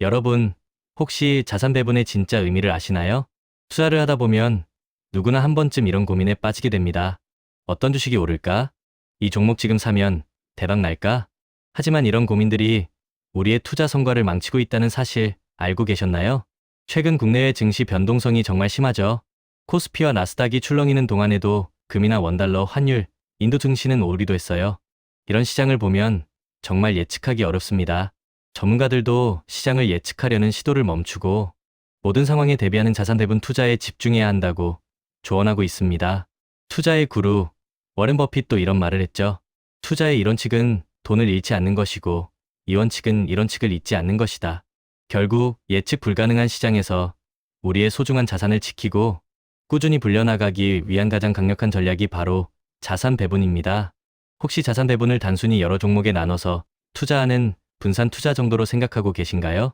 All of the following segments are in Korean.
여러분, 혹시 자산 배분의 진짜 의미를 아시나요? 투자를 하다 보면 누구나 한 번쯤 이런 고민에 빠지게 됩니다. 어떤 주식이 오를까? 이 종목 지금 사면 대박 날까? 하지만 이런 고민들이 우리의 투자 성과를 망치고 있다는 사실 알고 계셨나요? 최근 국내외 증시 변동성이 정말 심하죠. 코스피와 나스닥이 출렁이는 동안에도 금이나 원달러, 환율, 인도 증시는 오르기도 했어요. 이런 시장을 보면 정말 예측하기 어렵습니다. 전문가들도 시장을 예측하려는 시도를 멈추고 모든 상황에 대비하는 자산 배분 투자에 집중해야 한다고 조언하고 있습니다. 투자의 구루, 워렌 버핏도 이런 말을 했죠. 투자의 이원칙은 돈을 잃지 않는 것이고 이원칙은 이원칙을 잊지 않는 것이다. 결국 예측 불가능한 시장에서 우리의 소중한 자산을 지키고 꾸준히 불려나가기 위한 가장 강력한 전략이 바로 자산 배분입니다. 혹시 자산 배분을 단순히 여러 종목에 나눠서 투자하는 분산 투자 정도로 생각하고 계신가요?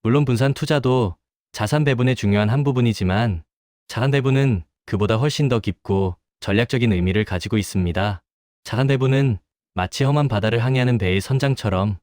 물론 분산 투자도 자산 배분의 중요한 한 부분이지만 자산 배분은 그보다 훨씬 더 깊고 전략적인 의미를 가지고 있습니다. 자산 배분은 마치 험한 바다를 항해하는 배의 선장처럼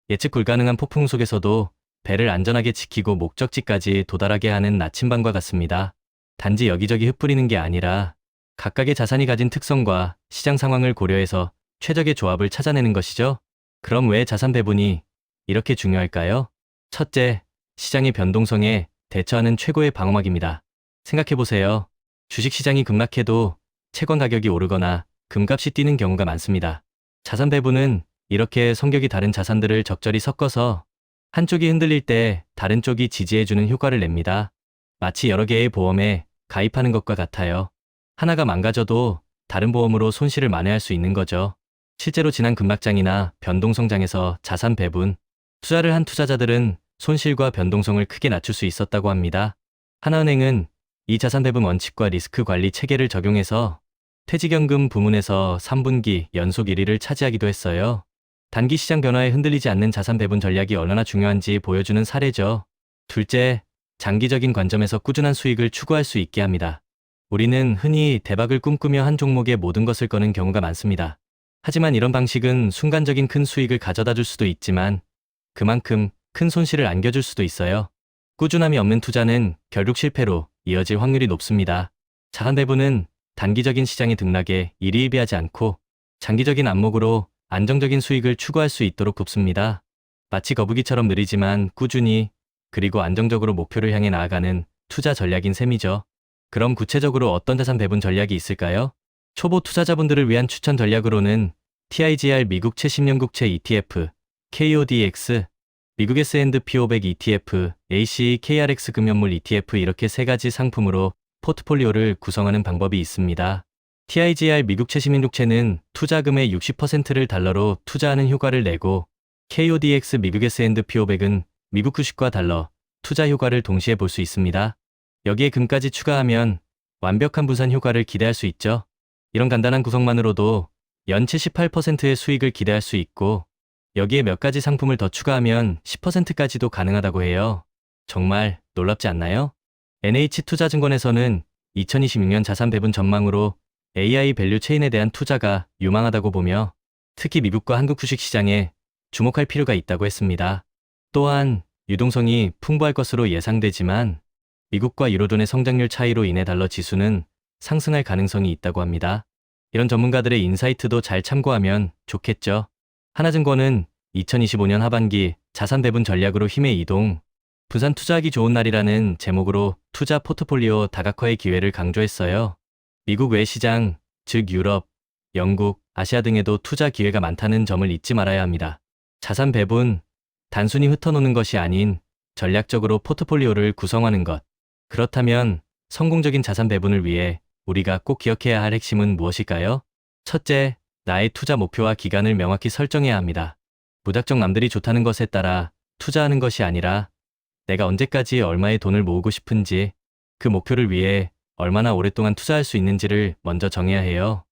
예측 불가능한 폭풍 속에서도 배를 안전하게 지키고 목적지까지 도달하게 하는 나침반과 같습니다. 단지 여기저기 흩뿌리는 게 아니라 각각의 자산이 가진 특성과 시장 상황을 고려해서 최적의 조합을 찾아내는 것이죠. 그럼 왜 자산 배분이 이렇게 중요할까요? 첫째, 시장의 변동성에 대처하는 최고의 방어막입니다. 생각해보세요. 주식시장이 급락해도 채권 가격이 오르거나 금값이 뛰는 경우가 많습니다. 자산 배분은 이렇게 성격이 다른 자산들을 적절히 섞어서 한쪽이 흔들릴 때 다른 쪽이 지지해주는 효과를 냅니다. 마치 여러 개의 보험에 가입하는 것과 같아요. 하나가 망가져도 다른 보험으로 손실을 만회할 수 있는 거죠. 실제로 지난 급락장이나 변동성장에서 자산 배분, 투자를 한 투자자들은 손실과 변동성을 크게 낮출 수 있었다고 합니다. 하나은행은 이 자산 배분 원칙과 리스크 관리 체계를 적용해서 퇴직연금 부문에서 3분기 연속 1위를 차지하기도 했어요. 단기 시장 변화에 흔들리지 않는 자산 배분 전략이 얼마나 중요한지 보여주는 사례죠. 둘째, 장기적인 관점에서 꾸준한 수익을 추구할 수 있게 합니다. 우리는 흔히 대박을 꿈꾸며 한 종목에 모든 것을 거는 경우가 많습니다. 하지만 이런 방식은 순간적인 큰 수익을 가져다 줄 수도 있지만 그만큼 큰 손실을 안겨줄 수도 있어요. 꾸준함이 없는 투자는 결국 실패로 이어질 확률이 높습니다. 자산 배분은 단기적인 시장의 등락에 일희일비하지 않고 장기적인 안목으로 안정적인 수익을 추구할 수 있도록 돕습니다. 마치 거북이처럼 느리지만 꾸준히 그리고 안정적으로 목표를 향해 나아가는 투자 전략인 셈이죠. 그럼 구체적으로 어떤 자산 배분 전략이 있을까요? 초보 투자자분들을 위한 추천 전략으로는 TIGR 미국 최10년 국채 ETF, KODX, 미국 S&P 500 ETF, ACE KRX 금연물 ETF 이렇게 세 가지 상품으로 포트폴리오를 구성하는 방법이 있습니다. TIGR 미국 최시민 국채는 투자금의 60%를 달러로 투자하는 효과를 내고 KODX 미국 S&P 500은 미국 주식과 달러, 투자 효과를 동시에 볼 수 있습니다. 여기에 금까지 추가하면 완벽한 분산 효과를 기대할 수 있죠. 이런 간단한 구성만으로도 연체 18%의 수익을 기대할 수 있고 여기에 몇 가지 상품을 더 추가하면 10%까지도 가능하다고 해요. 정말 놀랍지 않나요? NH투자증권에서는 2026년 자산 배분 전망으로 AI 밸류 체인에 대한 투자가 유망하다고 보며 특히 미국과 한국 주식시장에 주목할 필요가 있다고 했습니다. 또한 유동성이 풍부할 것으로 예상되지만 미국과 유로존의 성장률 차이로 인해 달러 지수는 상승할 가능성이 있다고 합니다. 이런 전문가들의 인사이트도 잘 참고하면 좋겠죠. 하나증권은 2025년 하반기 자산 배분 전략으로 힘의 이동, 분산 투자하기 좋은 날이라는 제목으로 투자 포트폴리오 다각화의 기회를 강조했어요. 미국 외 시장, 즉 유럽, 영국, 아시아 등에도 투자 기회가 많다는 점을 잊지 말아야 합니다. 자산 배분, 단순히 흩어놓는 것이 아닌 전략적으로 포트폴리오를 구성하는 것. 그렇다면 성공적인 자산 배분을 위해 우리가 꼭 기억해야 할 핵심은 무엇일까요? 첫째, 나의 투자 목표와 기간을 명확히 설정해야 합니다. 무작정 남들이 좋다는 것에 따라 투자하는 것이 아니라 내가 언제까지 얼마의 돈을 모으고 싶은지, 그 목표를 위해 얼마나 오랫동안 투자할 수 있는지를 먼저 정해야 해요.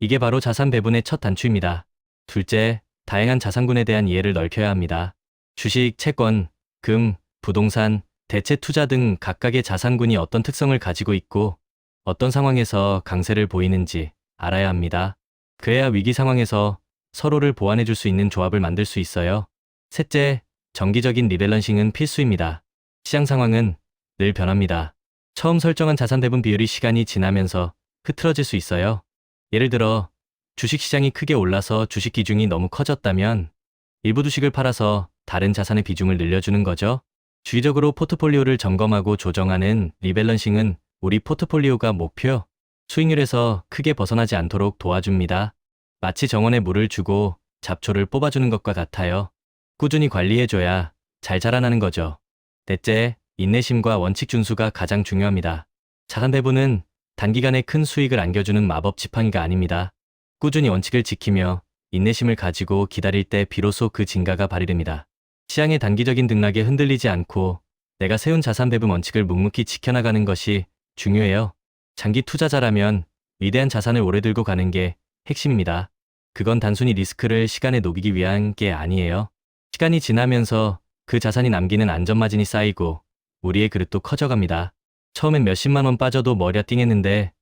이게 바로 자산 배분의 첫 단추입니다. 둘째, 다양한 자산군에 대한 이해를 넓혀야 합니다. 주식, 채권, 금, 부동산, 대체 투자 등 각각의 자산군이 어떤 특성을 가지고 있고 어떤 상황에서 강세를 보이는지 알아야 합니다. 그래야 위기 상황에서 서로를 보완해 줄 수 있는 조합을 만들 수 있어요. 셋째, 정기적인 리밸런싱은 필수입니다. 시장 상황은 늘 변합니다. 처음 설정한 자산 배분 비율이 시간이 지나면서 흐트러질 수 있어요. 예를 들어 주식시장이 크게 올라서 주식 비중이 너무 커졌다면 일부 주식을 팔아서 다른 자산의 비중을 늘려주는 거죠. 주기적으로 포트폴리오를 점검하고 조정하는 리밸런싱은 우리 포트폴리오가 목표 수익률에서 크게 벗어나지 않도록 도와줍니다. 마치 정원에 물을 주고 잡초를 뽑아주는 것과 같아요. 꾸준히 관리해줘야 잘 자라나는 거죠. 넷째, 인내심과 원칙 준수가 가장 중요합니다. 자산 배분은 단기간에 큰 수익을 안겨주는 마법 지팡이가 아닙니다. 꾸준히 원칙을 지키며 인내심을 가지고 기다릴 때 비로소 그 진가가 발휘됩니다. 시장의 단기적인 등락에 흔들리지 않고 내가 세운 자산 배분 원칙을 묵묵히 지켜나가는 것이 중요해요. 장기 투자자라면 위대한 자산을 오래 들고 가는 게 핵심입니다. 그건 단순히 리스크를 시간에 녹이기 위한 게 아니에요. 시간이 지나면서 그 자산이 남기는 안전마진이 쌓이고 우리의 그릇도 커져갑니다. 처음엔 몇십만 원 빠져도 머리가 띵했는데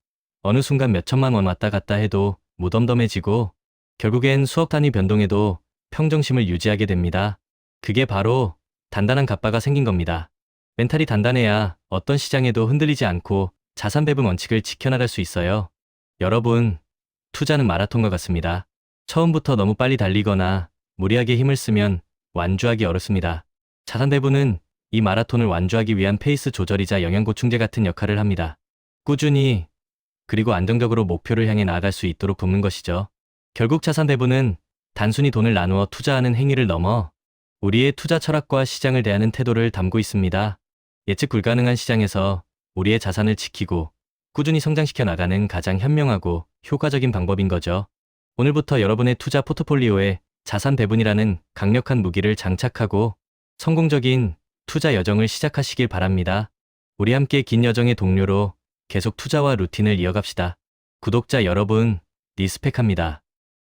어느 순간 몇천만 원 왔다 갔다 해도 무덤덤해지고 결국엔 수억 단위 변동에도 평정심을 유지하게 됩니다. 그게 바로 단단한 갑바가 생긴 겁니다. 멘탈이 단단해야 어떤 시장에도 흔들리지 않고 자산 배분 원칙을 지켜나갈 수 있어요. 여러분, 투자는 마라톤과 같습니다. 처음부터 너무 빨리 달리거나 무리하게 힘을 쓰면 완주하기 어렵습니다. 자산 배분은 이 마라톤을 완주하기 위한 페이스 조절이자 영양 보충제 같은 역할을 합니다. 꾸준히 그리고 안정적으로 목표를 향해 나아갈 수 있도록 돕는 것이죠. 결국 자산 배분은 단순히 돈을 나누어 투자하는 행위를 넘어 우리의 투자 철학과 시장을 대하는 태도를 담고 있습니다. 예측 불가능한 시장에서 우리의 자산을 지키고 꾸준히 성장시켜 나가는 가장 현명하고 효과적인 방법인 거죠. 오늘부터 여러분의 투자 포트폴리오에 자산 배분이라는 강력한 무기를 장착하고 성공적인 투자 여정을 시작하시길 바랍니다. 우리 함께 긴 여정의 동료로 계속 투자와 루틴을 이어갑시다. 구독자 여러분, 리스펙합니다.